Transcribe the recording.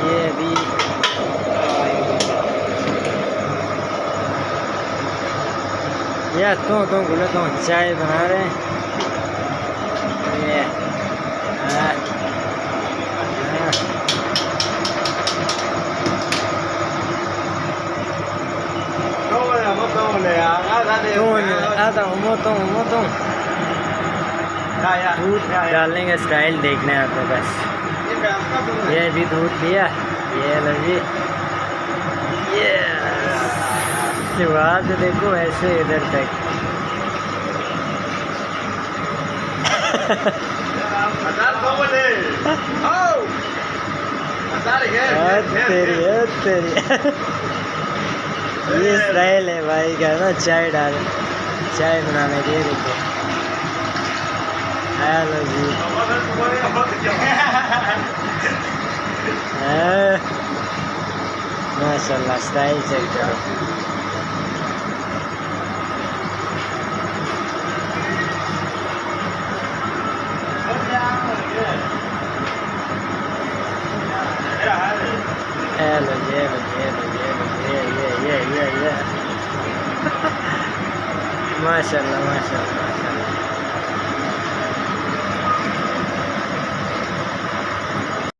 ये अभी यार तो बोले तो चाय बना रहे हैं। ये दूध डालने का स्टाइल देखना है आपको बस। ये भी दूध दिया, ये लो जी, ये शुरुआत देखो ऐसे इधर तक। तेरी ये स्टाइल है भाई का ना, चाय बनाने के। देखो हेलो जी, माशाल्लाह स्टाइल चेक करो। हेलो ये माशाल्लाह माशाल्लाह।